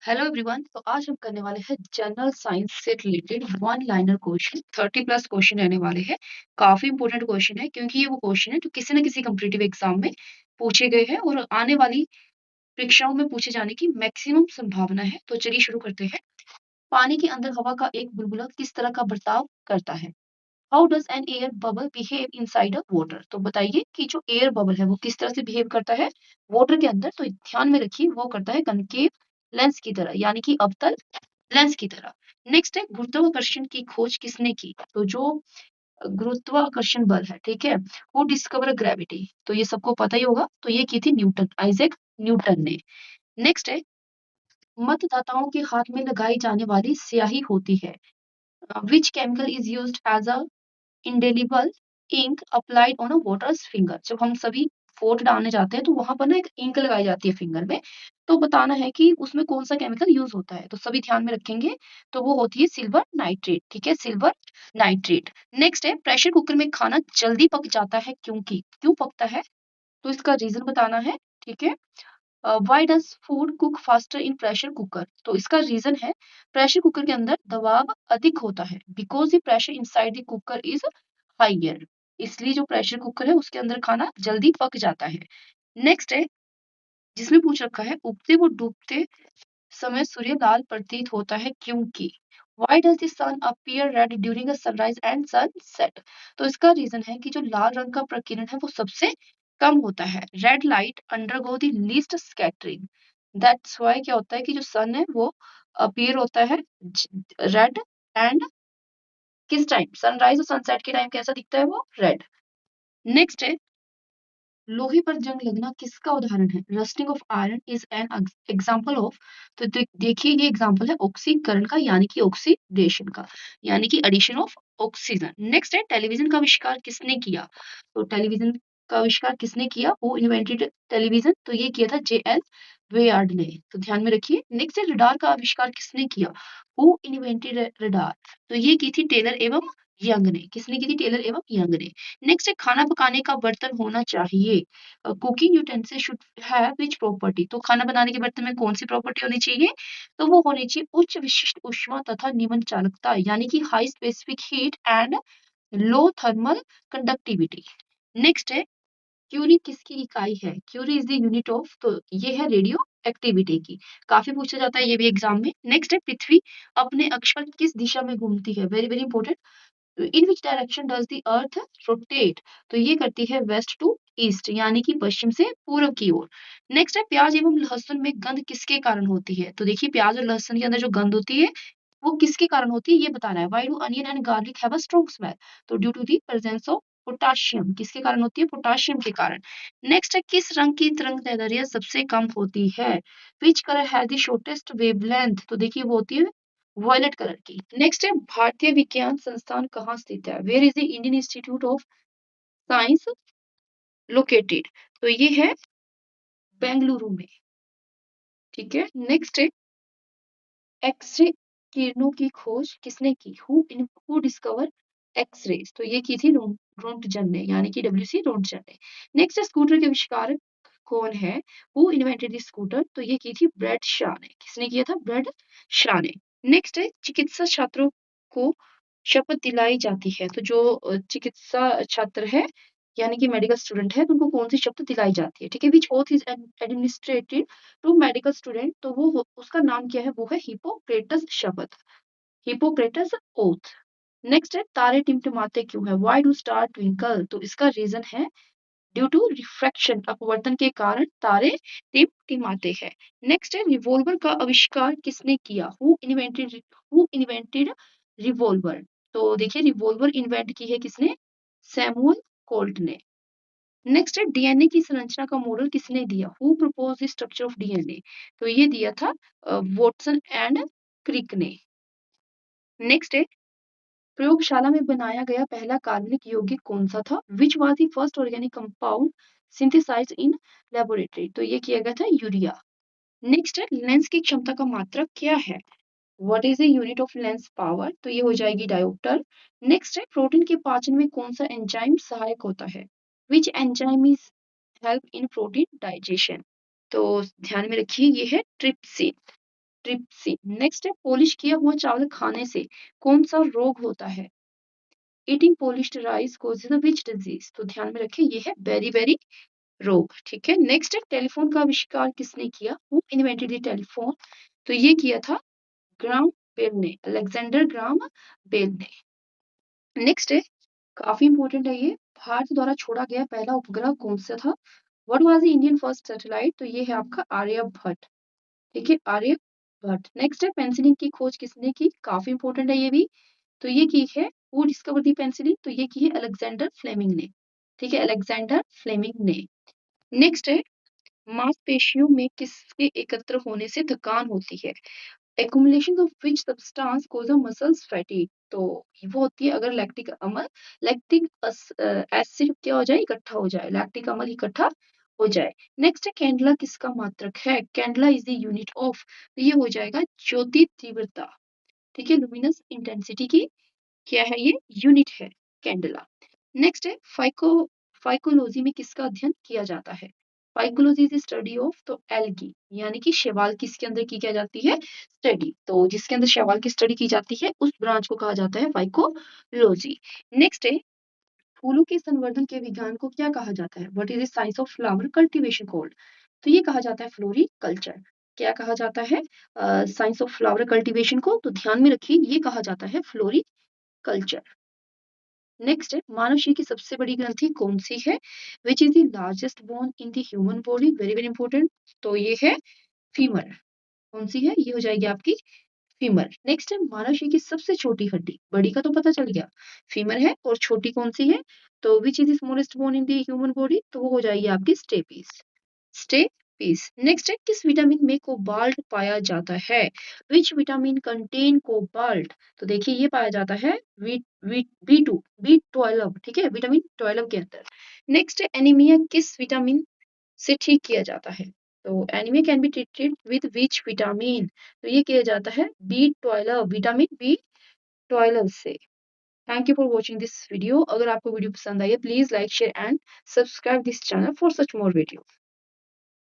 Hello everyone. तो आज हम करने वाले हैं जनरल साइंस से related one liner question. 30+ question रहने वाले हैं। काफी इंपॉर्टेंट क्वेश्चन है क्योंकि ये वो क्वेश्चन है जो किसी न किसी कॉम्पिटिटिव एग्जाम में पूछे गए हैं और आने वाली परीक्षाओं में पूछे जाने की मैक्सिमम संभावना है। तो चलिए शुरू करते हैं। पानी के अंदर हवा का एक बुलबुला किस तरह का बर्ताव करता है? How does N air bubble behave inside a water? तो बताइए कि जो एयर बबल है वो किस तरह से बिहेव करता है वाटर के अंदर। तो ध्यान में रखिए वो करता है कनकेव लेंस की तरह, यानी कि अवतल लेंस की तरह। नेक्स्ट है गुरुत्वाकर्षण की खोज किसने की? तो जो गुरुत्वाकर्षण बल है, ठीक है, वो डिस्कवर ग्रेविटी, तो ये सबको पता ही होगा। तो ये की थी न्यूटन, आइजैक न्यूटन ने। नेक्स्ट है मतदाताओं के हाथ में लगाई जाने वाली स्याही होती है। Which chemical is used as a indelible ink applied on a voter's finger? जब हम सभी वोट डालने जाते हैं तो वहां पर ना एक इंक लगाई जाती है फिंगर में। तो बताना है कि उसमें कौन सा केमिकल यूज होता है, तो सभी ध्यान में रखेंगे। तो वो होती है सिल्वर नाइट्रेट, ठीक है, सिल्वर नाइट्रेट। नेक्स्ट है प्रेशर कुकर में खाना जल्दी पक जाता है क्योंकि, क्यों पकता है? तो इसका रीजन बताना है, ठीक है। Why does food cook faster in pressure cooker? तो इसका रीजन है प्रेशर कुकर के अंदर दबाव अधिक होता है, because the pressure inside the cooker is higher. इसलिए जो प्रेशर कुकर है उसके अंदर खाना जल्दी पक जाता है। नेक्स्ट है जिसमें पूछ रखा है उगते व डूबते समय सूर्य लाल प्रतीत होता है क्योंकि। Why does the sun appear red during a sunrise and sunset? तो इसका रीजन है कि जो लाल रंग का प्रकीर्णन है वो सबसे कम होता है। Red light undergo the least scattering, that's why क्या होता है कि जो सन है वो अपीयर होता है रेड एंड किस टाइम, सनराइज और सनसेट के टाइम कैसा दिखता है वो रेड। नेक्स्ट है लोहे पर जंग लगना किसका उदाहरण है? Rusting of iron is an example of. तो देखिए ये एग्जांपल है ऑक्सीकरण का, यानी कि ऑक्सीडेशन का, यानी कि एडिशन ऑफ ऑक्सीजन। नेक्स्ट है टेलीविजन का आविष्कार किसने किया? तो टेलीविजन का आविष्कार किसने किया? वो इन्वेंटेड टेलीविजन, तो ये किया था जे.एल. वेयार्ड ने, तो ध्यान में रखिए। नेक्स्ट है रडार का आविष्कार किसने किया? Who invented radar? तो ये की थी टेलर एवं यंग ने। किसने की थी? टेलर एवं यंग ने। नेक्स्ट है खाना पकाने का बर्तन होना चाहिए, cooking utensil should have which property? तो खाना बनाने के बर्तन में कौन सी प्रॉपर्टी होनी चाहिए? तो वो होनी चाहिए उच्च विशिष्ट ऊष्मा तथा निम्न चालकता, यानी कि high specific heat and low thermal conductivity. Next है क्यूरी किसकी इकाई है? Curie is the unit of, तो ये है रेडियो एक्टिविटी की। काफी पूछा जाता है ये भी एग्जाम में। नेक्स्ट है पृथ्वी अपने अक्ष पर किस दिशा में घूमती है? Very very important. In which direction does the earth rotate? तो ये करती है वेस्ट टू ईस्ट, यानी कि पश्चिम से पूर्व की ओर। नेक्स्ट है प्याज एवं लहसुन में गंध किसके कारण होती है? तो देखिए प्याज और लहसुन के अंदर जो गंध होती है वो किसके कारण होती है ये बताना है। Why do onion and garlic have a strong smell? तो due to the presence of potassium. किसके कारण होती है? पोटाशियम के कारण। नेक्स्ट है किस रंग की तरंगदैर्ध्य सबसे कम होती है? Which colour has the shortest wavelength? तो देखिए वो होती है वॉयलेट कलर की। नेक्स्ट है भारतीय विज्ञान संस्थान कहाँ स्थित है? Where is the Indian Institute of Science located? तो ये है बेंगलुरु में, ठीक है। नेक्स्ट है एक्सरे किरणों की खोज किसने की? Who discovered x rays? तो ये की थी रोंटजन ने, यानी कि डब्ल्यूसी रोंटजन ने। नेक्स्ट है स्कूटर के आविष्कारक कौन है? Who invented the scooter? तो ये की थी ब्रेड शाह ने। किसने किया था? ब्रेड शाह ने। नेक्स्ट है चिकित्सा छात्रों को शपथ दिलाई जाती है, तो जो चिकित्सा छात्र है यानी कि मेडिकल स्टूडेंट है तो उनको कौन सी शपथ दिलाई जाती है, ठीक है। Which oath is administrated to medical student? तो वो उसका नाम क्या है? वो है हिपोक्रेटस शपथ, हिपोक्रेटस ओथ। नेक्स्ट है तारे टिमटिमाते क्यों है? Why do star twinkle? तो इसका रीजन है ड्यू टू रिफ्रैक्शन, अपवर्तन के कारण तारे टिमटिमाते हैं। नेक्स्ट है रिवॉल्वर का आविष्कार किसने किया? Who invented revolver? तो देखिए रिवॉल्वर इन्वेंट की है किसने? सैमुअल कोल्ट ने। नेक्स्ट है डीएनए की संरचना का मॉडल किसने दिया? Who propose the structure of DNA? तो ये दिया था वॉटसन एंड क्रिक ने। नेक्स्ट है प्रयोगशाला में बनाया गया पहला कार्बनिक यौगिक कौन सा था? Which was the first organic compound synthesised in laboratory? तो ये किया गया था यूरिया। नेक्स्ट है लेंस की क्षमता का मात्रक क्या है? What is the unit of lens power? तो ये हो जाएगी डायोप्टर। नेक्स्ट है प्रोटीन के पाचन में कौन सा एंजाइम सहायक होता है? Which enzyme is help in protein digestion? तो ध्यान में रखिए ये है ट्रिप्सिन। ट्रिप्सिन। नेक्स्ट है पॉलिश किया हुआ चावल खाने से कौन सा रोग होता है? Eating polished rice causes which disease? तो ध्यान में रखें ये है बेरी रोग। ठीक है, नेक्स्ट है टेलीफोन का आविष्कार किसने किया? Who invented the telephone? तो ये किया था ग्राम बेल ने, अलेक्जेंडर ग्राम बेल ने। नेक्स्ट है काफी इंपॉर्टेंट है ये, भारत द्वारा छोड़ा गया पहला उपग्रह कौन सा था? What was the Indian first satellite? तो ये है आपका आर्यभट्ट। ठीक है, आर्यभट्ट। नेक्स्ट है पेंसिलिन की खोज किसने की? काफी इंपॉर्टेंट है ये भी। तो ये की है हु डिस्कवर दी पेंसिलिन? तो ये की है अलेक्जेंडर फ्लेमिंग ने। ठीक है, अलेक्जेंडर फ्लेमिंग ने। नेक्स्ट है मांसपेशियों में किसके एकत्र होने से थकान होती है? accumulation of which substance cause a muscles fatigue? तो वो होती है अगर लैक्टिक अम्ल, लैक्टिक एसिड क्या हो जाए? इकट्ठा हो जाए, लैक्टिक अम्ल इकट्ठा हो जाए। नेक्स्ट है कैंडला किसका मात्रक है? Candela is the unit of, तो ये हो जाएगा ज्योति तीव्रता। ठीक है, लुमिनस इंटेंसिटी की क्या है ये? यूनिट है कैंडला। नेक्स्ट है फाइकोलॉजी में किसका अध्ययन किया जाता है? फाइकोलॉजी इज स्टडी ऑफ, तो एल्गी यानी कि शैवाल किसके अंदर की क्या जाती है? स्टडी। तो जिसके अंदर शैवाल की स्टडी की जाती है उस ब्रांच को कहा जाता है फाइकोलॉजी। नेक्स्ट है फूलों के संवर्धन के विज्ञान को क्या कहा जाता है? What is the science of flower cultivation called? तो ये कहा जाता है फ्लोरिकल्चर। क्या कहा जाता है साइंस ऑफ फ्लावर कल्टीवेशन को? तो ध्यान में रखिए ये कहा जाता है फ्लोरिकल्चर। नेक्स्ट है मानव शरीर की सबसे बड़ी ग्रंथि कौन सी है? Which is the largest bone in the human body? Very very important. तो ये है फीमर। कौन सी है? ये हो जाएगी आपकी फीमर। नेक्स्ट है मानव शरीर की सबसे छोटी हड्डी, बड़ी का तो पता चल गया फीमर है, और छोटी कौन सी है? तो which is the smallest bone in the human body? तो वो हो जाएगी आपकी स्टेपीस। स्टेपीस। नेक्स्ट है किस विटामिन में कोबाल्ट पाया जाता है? Which vitamin contain cobalt? तो देखिए ये पाया जाता है बी12 ठीक है, विटामिन 12 के अंदर। नेक्स्ट है एनीमिया किस विटामिन से ठीक किया जाता है? तो anaemia can be treated with which vitamin? तो ये किया जाता है बी12, विटामिन बी12 से। Thank you for watching this video. अगर आपको वीडियो पसंद आई है please like share and subscribe this channel for such more video.